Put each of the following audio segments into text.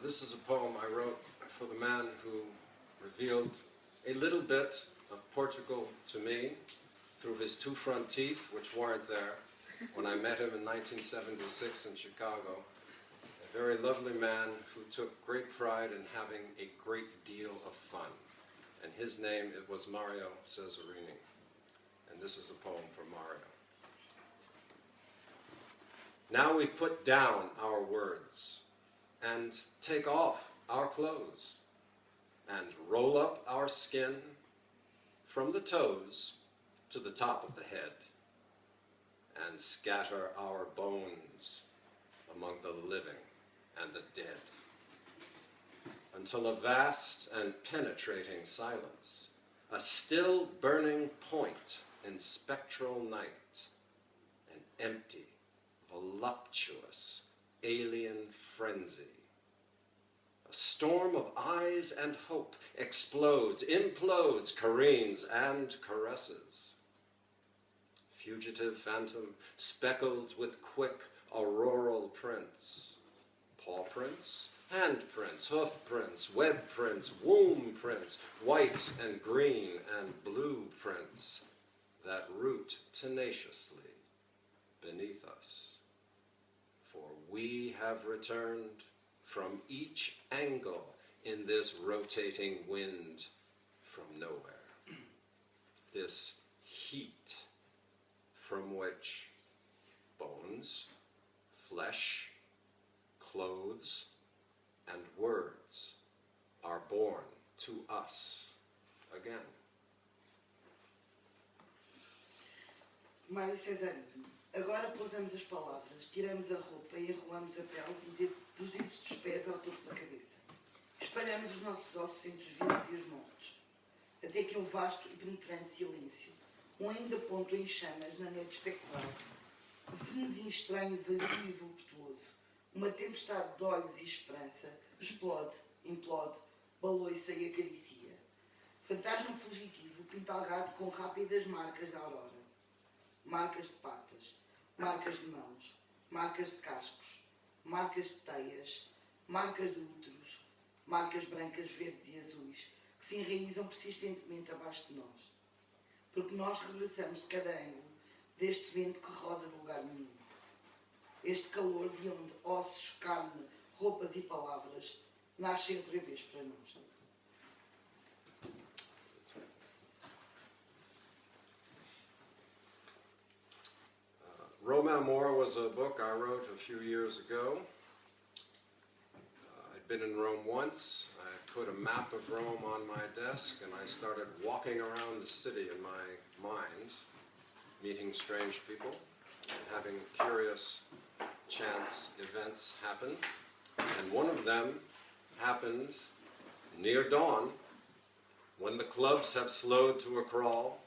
this is a poem I wrote for the man who revealed a little bit of Portugal to me through his two front teeth, which weren't there when I met him in 1976 in Chicago. A very lovely man who took great pride in having a great deal of fun. And his name, it was Mario Cesarini. And this is a poem for Mario. Now we put down our words and take off our clothes and roll up our skin from the toes to the top of the head and scatter our bones among the living and the dead until a vast and penetrating silence, a still burning point in spectral night, an empty, voluptuous, alien frenzy. A storm of eyes and hope explodes, implodes, careens, and caresses. Fugitive phantom speckled with quick auroral prints, paw prints, hand prints, hoof prints, web prints, womb prints, white and green and blue prints that root tenaciously beneath us. For we have returned from each angle in this rotating wind from nowhere. This heat from which bones, flesh, clothes, and words are born to us again. Mário Cesarini. Agora pousamos as palavras, tiramos a roupa e enrolamos a pele dos dedos dos pés ao topo da cabeça. Espalhamos os nossos ossos entre os vivos e os mortos, até que um vasto e penetrante silêncio, ainda ponto em chamas na noite espectral, um frenesim estranho, vazio e voluptuoso, uma tempestade de olhos e esperança, explode, implode, baloiça e acaricia. Fantasma fugitivo, pintalgado com rápidas marcas da aurora. Marcas de patas, marcas de mãos, marcas de cascos, marcas de teias, marcas de úteros, marcas brancas, verdes e azuis, que se enraizam persistentemente abaixo de nós. Porque nós regressamos de cada ângulo deste vento que roda de lugar nenhum. Este calor de onde ossos, carne, roupas e palavras nascem outra vez para nós. Rome Amor was a book I wrote a few years ago. I'd been in Rome once. I put a map of Rome on my desk and I started walking around the city in my mind, meeting strange people and having curious chance events happen. And one of them happened near dawn, when the clubs have slowed to a crawl,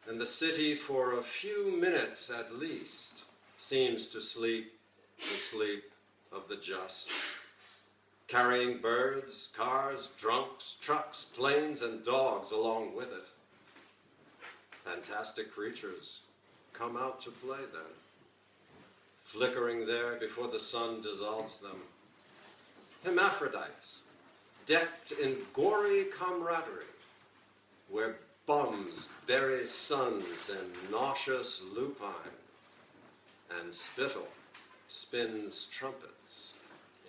and the city, for a few minutes at least, seems to sleep the sleep of the just, carrying birds, cars, drunks, trucks, planes, and dogs along with it. Fantastic creatures come out to play then, flickering there before the sun dissolves them. Hermaphrodites, decked in gory camaraderie, where bums bury suns and nauseous lupine, and spittle spins trumpets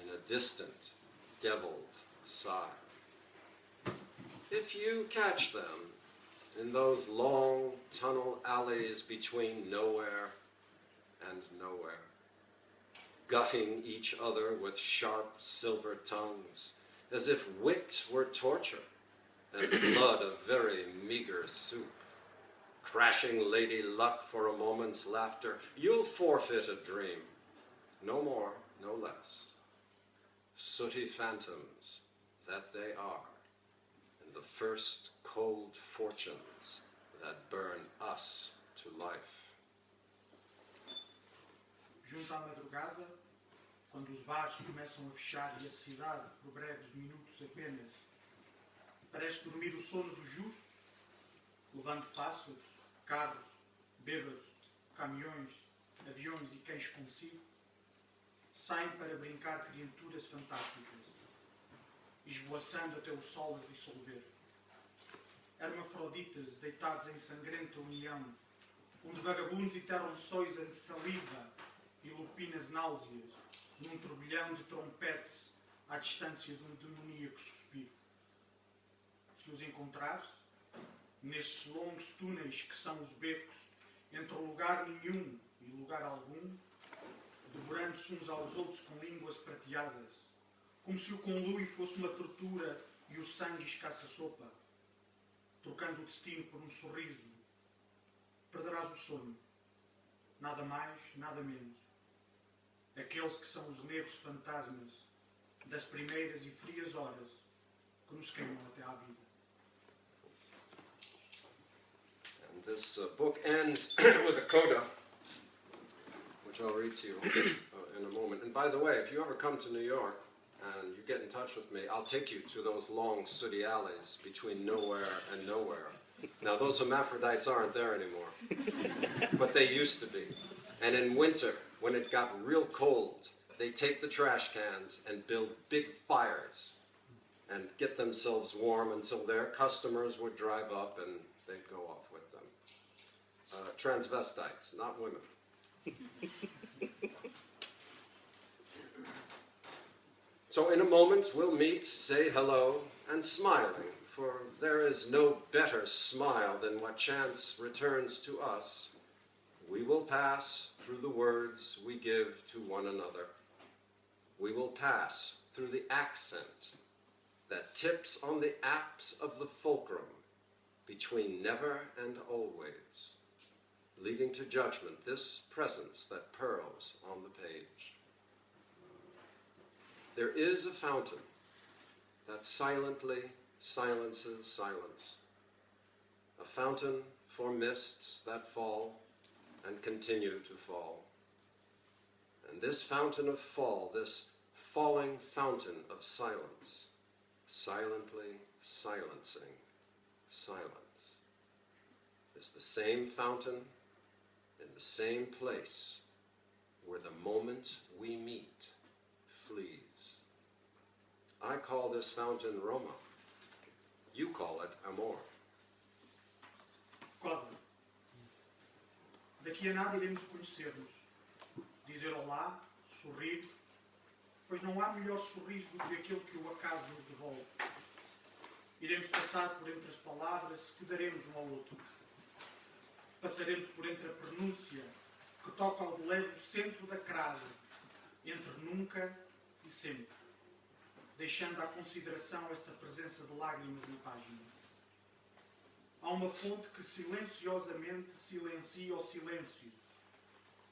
in a distant, deviled sigh. If you catch them in those long tunnel alleys between nowhere and nowhere, gutting each other with sharp silver tongues, as if wit were torture, and blood a very meager soup, crashing lady luck for a moment's laughter, you'll forfeit a dream, no more, no less. Sooty phantoms that they are, and the first cold fortunes that burn us to life. Junto à madrugada, quando os bares começam a fechar e a cidade, por breves minutos apenas, parece dormir o sono dos justos, levando pássaros, carros, bêbados, caminhões, aviões e cães consigo. saem para brincar criaturas fantásticas, esvoaçando até o sol as dissolver. Hermafroditas deitados em sangrenta união, onde vagabundos enterram sóis em saliva e lupinas náuseas, num turbilhão de trompetes à distância de um demoníaco suspiro. Se os encontrares, nestes longos túneis que são os becos, entre lugar nenhum e lugar algum, devorando-se uns aos outros com línguas prateadas, como se o conluio fosse uma tortura e o sangue escassa sopa, trocando o destino por um sorriso, perderás o sono, nada mais, nada menos. Aqueles que são os negros fantasmas das primeiras e frias horas que nos queimam até à vida. And this book ends with a coda, which I'll read to you in a moment. And by the way, if you ever come to New York and you get in touch with me, I'll take you to those long sooty alleys between nowhere and nowhere. Now, those hermaphrodites aren't there anymore, but they used to be. And in winter, when it got real cold, they take the trash cans and build big fires and get themselves warm until their customers would drive up and they'd go off with them. Transvestites, not women. So in a moment we'll meet, say hello, and smiling, for there is no better smile than what chance returns to us. We will pass through the words we give to one another. We will pass through the accent that tips on the apse of the fulcrum between never and always, leaving to judgment this presence that pearls on the page. There is a fountain that silently silences silence, a fountain for mists that fall and continue to fall. And this fountain of fall, this falling fountain of silence, silently silencing silence, is the same fountain in the same place where the moment we meet flees. I call this fountain Roma. You call it amor. Coda. Daqui a nada iremos conhecer-nos, dizer olá, sorrir, pois não há melhor sorriso do que aquele que o acaso nos devolve. Iremos passar por entre as palavras que daremos um ao outro. Passaremos por entre a pronúncia que toca ao de leve o centro da crase, entre nunca e sempre, deixando à consideração esta presença de lágrimas na página. Há uma fonte que silenciosamente silencia o silêncio,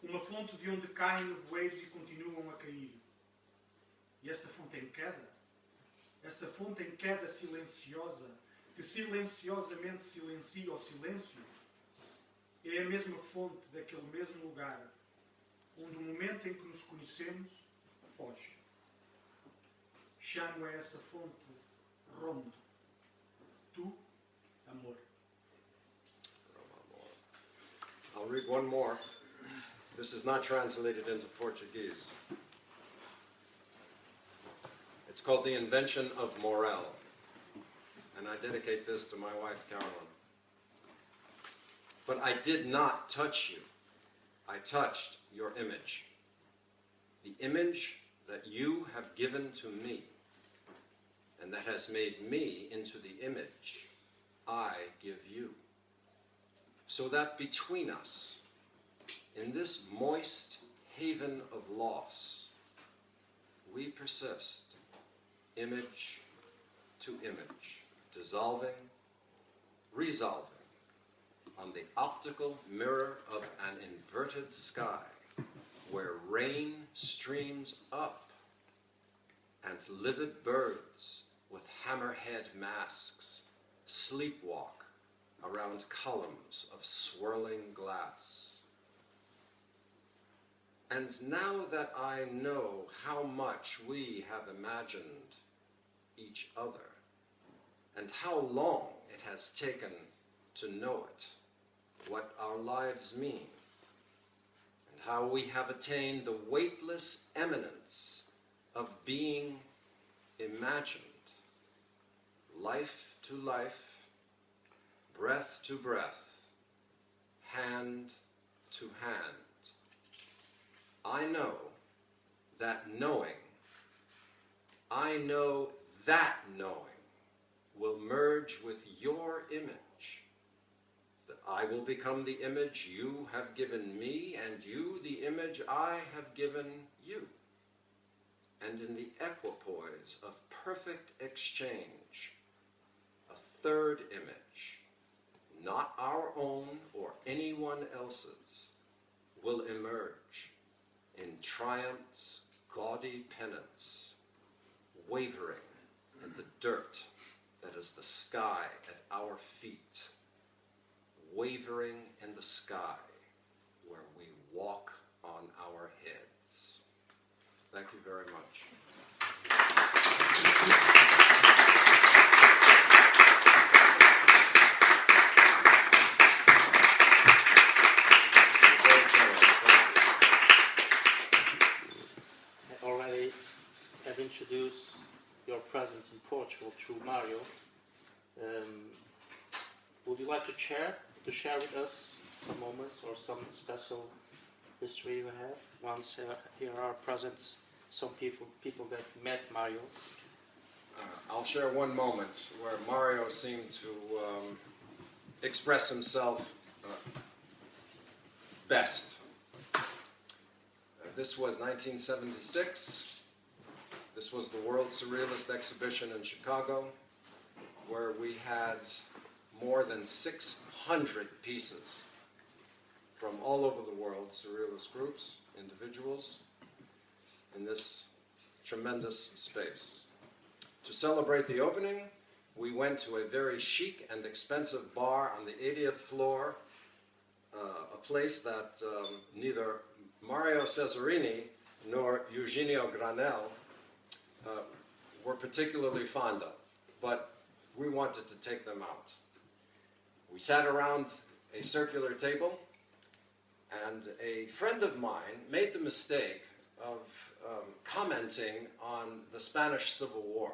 uma fonte de onde caem nevoeiros e continuam a cair. E esta fonte em queda silenciosa, que silenciosamente silencia o silêncio, é a mesma fonte daquele mesmo lugar, onde o momento em que nos conhecemos foge. Chamo a essa fonte Roma. Tu, amor. I'll read one more. This is not translated into Portuguese. It's called The Invention of Morel. And I dedicate this to my wife, Carolyn. But I did not touch you. I touched your image. The image that you have given to me, and that has made me into the image I give you. So that between us, in this moist haven of loss, we persist, image to image, dissolving, resolving on the optical mirror of an inverted sky, where rain streams up and livid birds with hammerhead masks sleepwalk around columns of swirling glass. And now that I know how much we have imagined each other, and how long it has taken to know it, what our lives mean, and how we have attained the weightless eminence of being imagined, life to life, breath to breath, hand to hand. I know that knowing will merge with your image, that I will become the image you have given me, and you the image I have given you. And in the equipoise of perfect exchange, a third image, not our own or anyone else's, will emerge in triumph's gaudy penance, wavering in the dirt that is the sky at our feet, wavering in the sky where we walk on our heads. Thank you very much. I already have introduced your presence in Portugal through Mario. Would you like to share with us some moments or some special history you have? Once here are present some people that met Mario. I'll share one moment where Mario seemed to express himself best. This was 1976. This was the World Surrealist Exhibition in Chicago, where we had more than 600 pieces from all over the world, surrealist groups, individuals, in this tremendous space. To celebrate the opening, we went to a very chic and expensive bar on the 80th floor, a place that neither Mario Cesarini nor Eugenio Granel were particularly fond of, but we wanted to take them out. We sat around a circular table, and a friend of mine made the mistake of commenting on the Spanish Civil War.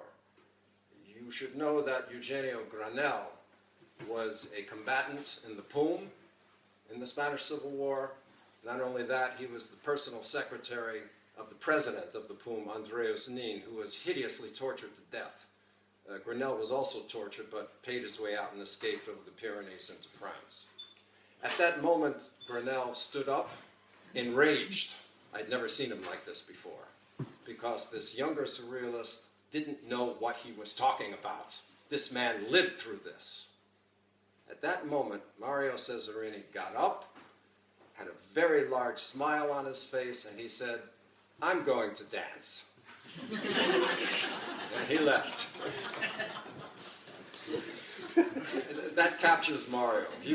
You should know that Eugenio Granel was a combatant in the POUM in the Spanish Civil War. Not only that, he was the personal secretary of the president of the POUM, Andreas Nin, who was hideously tortured to death. Granel was also tortured, but paid his way out and escaped over the Pyrenees into France. At that moment, Granel stood up, enraged. I'd never seen him like this before, because this younger surrealist didn't know what he was talking about. This man lived through this. At that moment, Mario Cesarini got up, had a very large smile on his face, and he said, "I'm going to dance." And he left. That captures Mario. He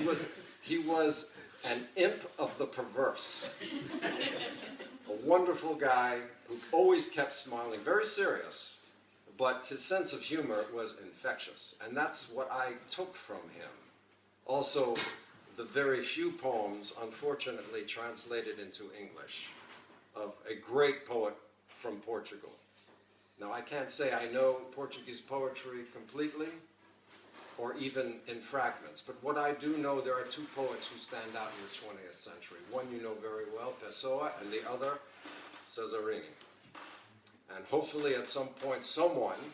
was an imp of the perverse. A wonderful guy who always kept smiling, very serious, but his sense of humor was infectious. And that's what I took from him. Also, the very few poems, unfortunately translated into English, of a great poet from Portugal. Now, I can't say I know Portuguese poetry completely, or even in fragments, but what I do know, there are two poets who stand out in the 20th century. One you know very well, Pessoa, and the other, Cesarini. And hopefully at some point someone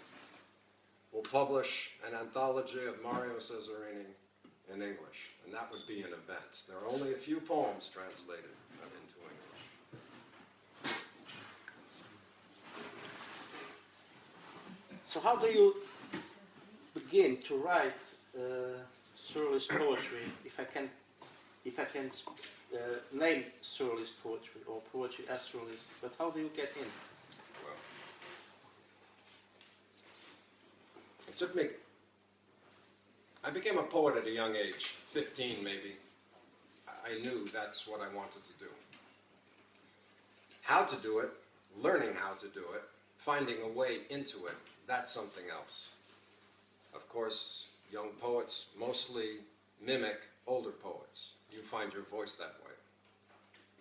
will publish an anthology of Mario Cesarini in English, and that would be an event. There are only a few poems translated into English. So how do you begin to write surrealist poetry, if I can name surrealist poetry or poetry as surrealist, but how do you get in? Well, it took me, I became a poet at a young age, 15 maybe. I knew that's what I wanted to do. How to do it, learning how to do it, finding a way into it, that's something else. Of course, young poets mostly mimic older poets. You find your voice that way.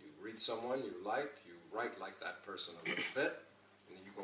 You read someone you like, you write like that person a little bit,